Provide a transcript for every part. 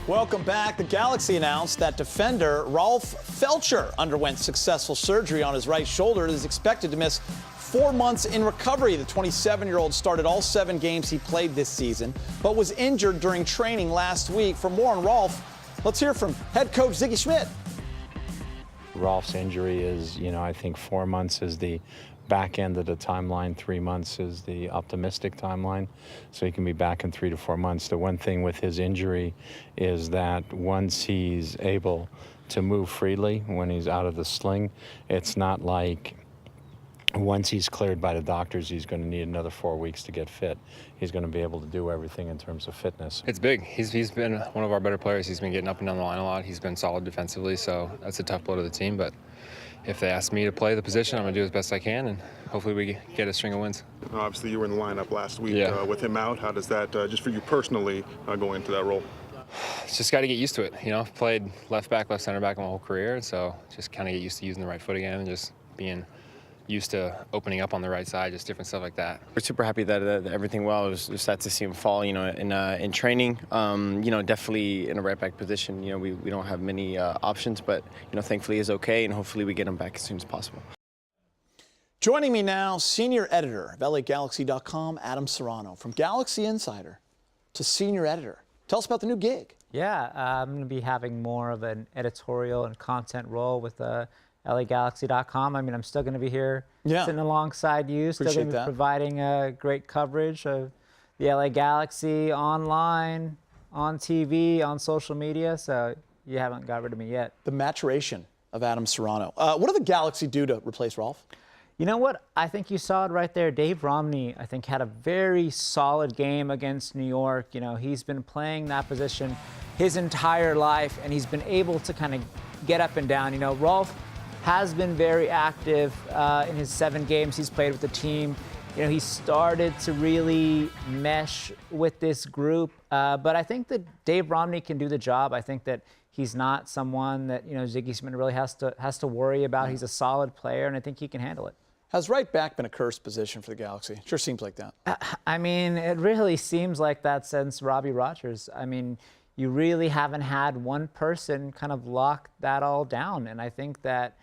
Welcome back. The Galaxy announced that defender Rolf Felcher underwent successful surgery on his right shoulder and is expected to miss 4 months in recovery. The 27-year-old started all 7 games he played this season, but was injured during training last week. For more on Rolf, let's hear from head coach Ziggy Schmidt. Rolf's injury is, I think 4 months is the back end of the timeline. 3 months is the optimistic timeline. So he can be back in 3 to 4 months. The one thing with his injury is that once he's able to move freely, when he's out of the sling, it's not like once he's cleared by the doctors, he's going to need another 4 weeks to get fit. He's going to be able to do everything in terms of fitness. It's big. He's been one of our better players. He's been getting up and down the line a lot. He's been solid defensively, so that's a tough blow to the team. But if they ask me to play the position, I'm going to do as best I can, and hopefully we get a string of wins. Obviously, you were in the lineup last week with him out. How does that, just for you personally, go into that role? Just got to get used to it. Played left back, left center back my whole career, and so just kind of get used to using the right foot again and just being used to opening up on the right side, just different stuff like that. We're super happy that everything well. It was sad to see him fall, in training. Definitely in a right back position. We don't have many options, but thankfully he's okay, and hopefully we get him back as soon as possible. Joining me now, senior editor of LAGalaxy.com, Adam Serrano. From Galaxy Insider to senior editor. Tell us about the new gig. Yeah, I'm going to be having more of an editorial and content role with LAGalaxy.com. I mean, I'm still going to be here sitting alongside you, still going to be providing great coverage of the LA Galaxy online, on TV, on social media, so you haven't got rid of me yet. The maturation of Adam Serrano. What do the Galaxy do to replace Rolf? You know what? I think you saw it right there. Dave Romney, I think, had a very solid game against New York. He's been playing that position his entire life, and he's been able to kind of get up and down. Rolf has been very active in his 7 games he's played with the team. He started to really mesh with this group, but I think that Dave Romney can do the job. I think that he's not someone that Ziggy Schmidt really has to worry about. He's a solid player, and I think he can handle it. Has right back been a cursed position for the Galaxy? Sure seems like that. I mean, it really seems like that since Robbie Rogers. I mean, you really haven't had one person kind of lock that all down, and I think that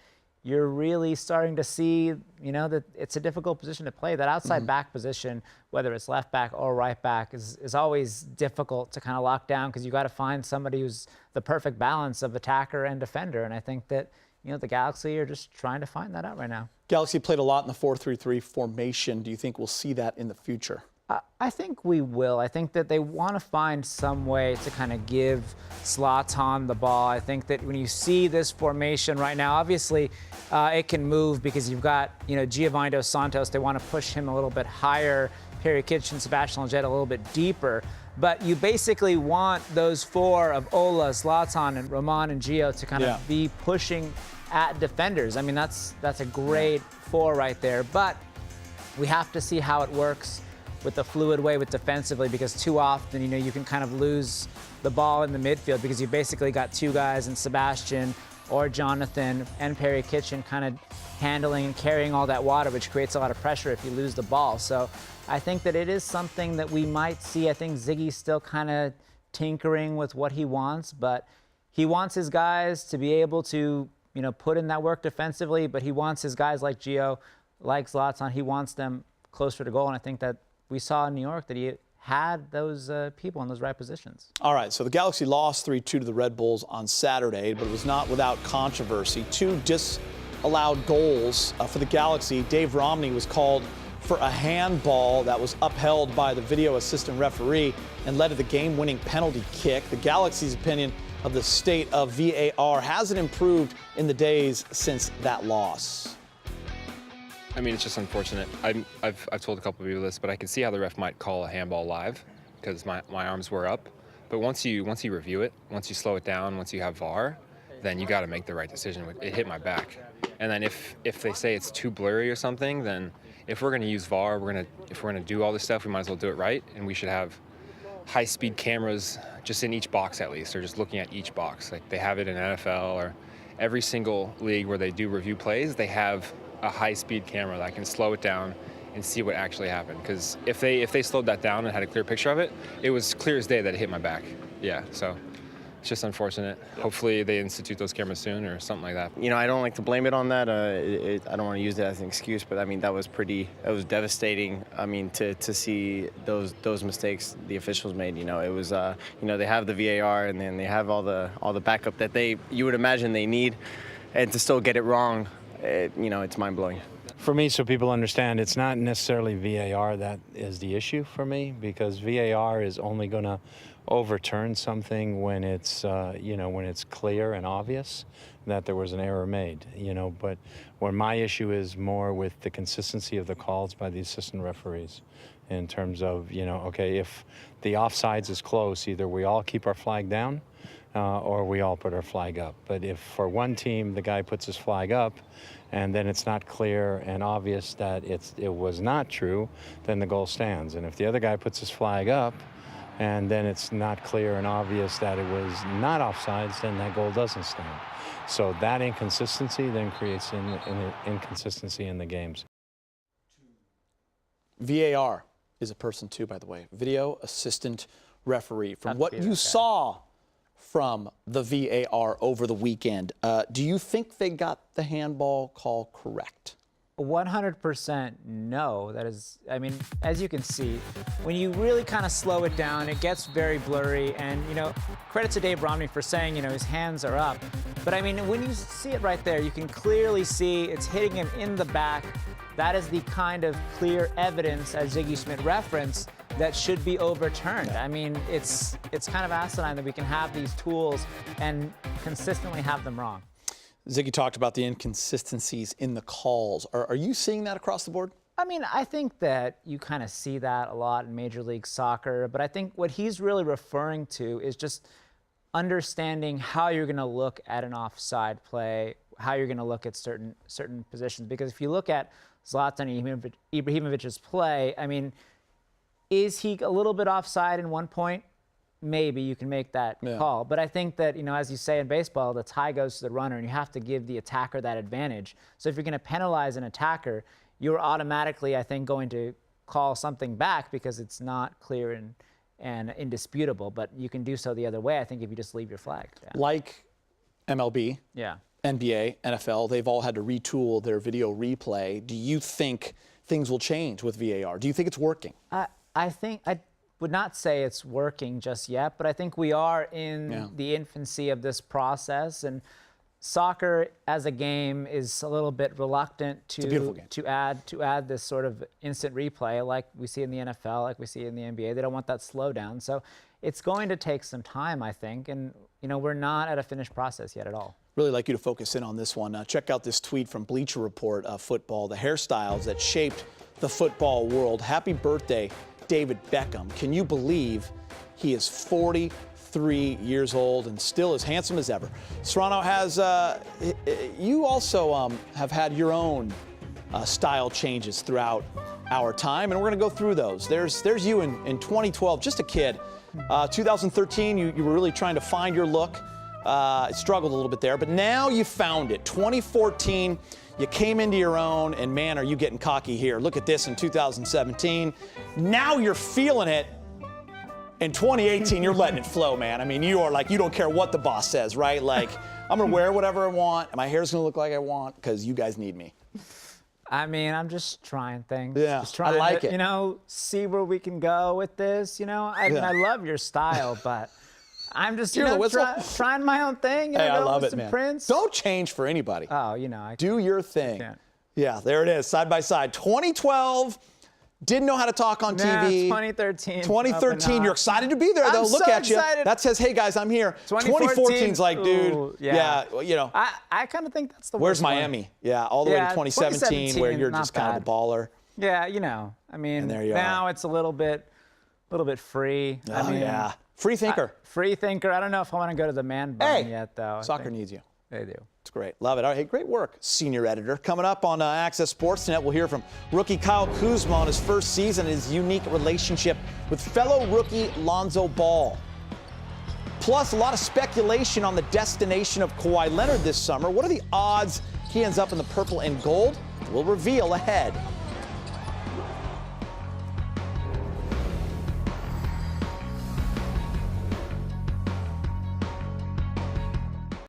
you're really starting to see, that it's a difficult position to play. That outside back position, whether it's left back or right back, is always difficult to kind of lock down because you got to find somebody who's the perfect balance of attacker and defender. And I think that, the Galaxy are just trying to find that out right now. Galaxy played a lot in the 4-3-3 formation. Do you think we'll see that in the future? I think we will. I think that they want to find some way to kind of give Zlatan the ball. I think that when you see this formation right now, obviously it can move because you've got, Giovanni Dos Santos. They want to push him a little bit higher. Perry Kitchen, Sebastian Lletget a little bit deeper. But you basically want those 4 of Ola, Zlatan, and Roman and Gio to kind of be pushing at defenders. I mean, that's a great 4 right there. But we have to see how it works with the fluid way with defensively, because too often, you can kind of lose the ball in the midfield because you basically got 2 guys in Sebastian or Jonathan and Perry Kitchen kind of handling and carrying all that water, which creates a lot of pressure if you lose the ball. So I think that it is something that we might see. I think Ziggy's still kind of tinkering with what he wants, but he wants his guys to be able to, put in that work defensively, but he wants his guys like Gio, like Zlatan, he wants them closer to goal. And I think that we saw in New York that he had those people in those right positions. All right, so the Galaxy lost 3-2 to the Red Bulls on Saturday, but it was not without controversy. 2 disallowed goals for the Galaxy. Dave Romney was called for a handball that was upheld by the video assistant referee and led to the game-winning penalty kick. The Galaxy's opinion of the state of VAR hasn't improved in the days since that loss. I mean, it's just unfortunate. I've told a couple of people this, but I can see how the ref might call a handball live because my arms were up. But once you review it, once you slow it down, once you have VAR, then you got to make the right decision. It hit my back. And then if they say it's too blurry or something, then if we're going to use VAR, if we're going to do all this stuff, we might as well do it right. And we should have high-speed cameras just in each box at least, or just looking at each box. Like they have it in NFL or every single league where they do review plays, they have a high-speed camera that can slow it down and see what actually happened. Because if they slowed that down and had a clear picture of it, it was clear as day that it hit my back. Yeah, so It's just unfortunate. Hopefully they institute those cameras soon or something like that. You know, I don't like to blame it on that. I don't want to use it as an excuse, but I mean, that was devastating. I mean, to see those mistakes the officials made. You know, it was, you know, they have the VAR and then they have all the backup that you would imagine they need, and to still get it wrong, you know, it's mind-blowing. For me, so people understand, it's not necessarily VAR that is the issue for me, because VAR is only going to overturn something when it's you know, when it's clear and obvious that there was an error made, you know. But where my issue is more with the consistency of the calls by the assistant referees, in terms of, you know, okay, if the offsides is close, either we all keep our flag down or we all put our flag up. But if for one team the guy puts his flag up and then it's not clear and obvious that it was not true, then the goal stands. And if the other guy puts his flag up and then it's not clear and obvious that it was not offsides, then that goal doesn't stand. So that inconsistency then creates an inconsistency in the games. VAR is a person too, by the way. Video assistant referee. From what you okay. saw from the VAR over the weekend, do you think they got the handball call correct? 100% no. That is, I mean, as you can see, when you really kind of slow it down, it gets very blurry. And, you know, credit to Dave Romney for saying, you know, his hands are up. But, I mean, when you see it right there, you can clearly see it's hitting him in the back. That is the kind of clear evidence, as Ziggy Schmidt referenced, that should be overturned. I mean, it's kind of asinine that we can have these tools and consistently have them wrong. Ziggy talked about the inconsistencies in the calls. Are you seeing that across the board? I mean, I think that you kind of see that a lot in Major League Soccer, but I think what he's really referring to is just understanding how you're going to look at an offside play, how you're going to look at certain positions. Because if you look at Zlatan Ibrahimovic's play, I mean, is he a little bit offside in one point? Maybe you can make that call. But I think that, you know, as you say in baseball, the tie goes to the runner, and you have to give the attacker that advantage. So if you're going to penalize an attacker, you're automatically, I think, going to call something back because it's not clear and indisputable. But you can do so the other way, I think, if you just leave your flag. Yeah. Like MLB, Yeah. NBA, NFL, they've all had to retool their video replay. Do you think things will change with VAR? Do you think it's working? I think I would not say it's working just yet, but I think we are in the infancy of this process, and soccer as a game is a little bit reluctant to add this sort of instant replay like we see in the NFL, like we see in the NBA. They don't want that slowdown. So it's going to take some time, I think, and you know, we're not at a finished process yet at all. Really like you to focus in on this one. Check out this tweet from Bleacher Report football, the hairstyles that shaped the football world. Happy birthday, David Beckham. Can you believe he is 43 years old and still as handsome as ever? Serrano, you also have had your own style changes throughout our time, and we're going to go through those. There's you in 2012, just a kid. 2013, you were really trying to find your look. Struggled a little bit there, but now you found it. 2014, you came into your own, and man, are you getting cocky here. Look at this in 2017. Now you're feeling it. In 2018, you're letting it flow, man. I mean, you are like, you don't care what the boss says, right? Like, I'm going to wear whatever I want, and my hair's going to look like I want because you guys need me. I mean, I'm just trying things. Yeah, just trying I like to, it. You know, see where we can go with this. You know, I love your style, but I'm just trying my own thing. You know, hey, I love it, some man. Prince. Don't change for anybody. Oh, you know, do your thing. Yeah. Yeah, there it is, side by side. 2012. Didn't know how to talk on TV. 2013. 2013, you're excited to be there, though. Look at you. That says, hey, guys, I'm here. 2014's like, dude, yeah, you know. I kind of think that's the Where's worst Miami? one. Yeah, all the way to 2017 where you're just kind of a baller. Yeah, you know, I mean, now it's a little bit free. Oh, I mean, yeah. Free thinker. Free thinker. I don't know if I want to go to the man bun yet, though. Soccer needs you. They do. It's great. Love it. All right, hey, great work, senior editor. Coming up on Access Sportsnet, we'll hear from rookie Kyle Kuzma on his first season and his unique relationship with fellow rookie Lonzo Ball. Plus, a lot of speculation on the destination of Kawhi Leonard this summer. What are the odds he ends up in the purple and gold? We'll reveal ahead.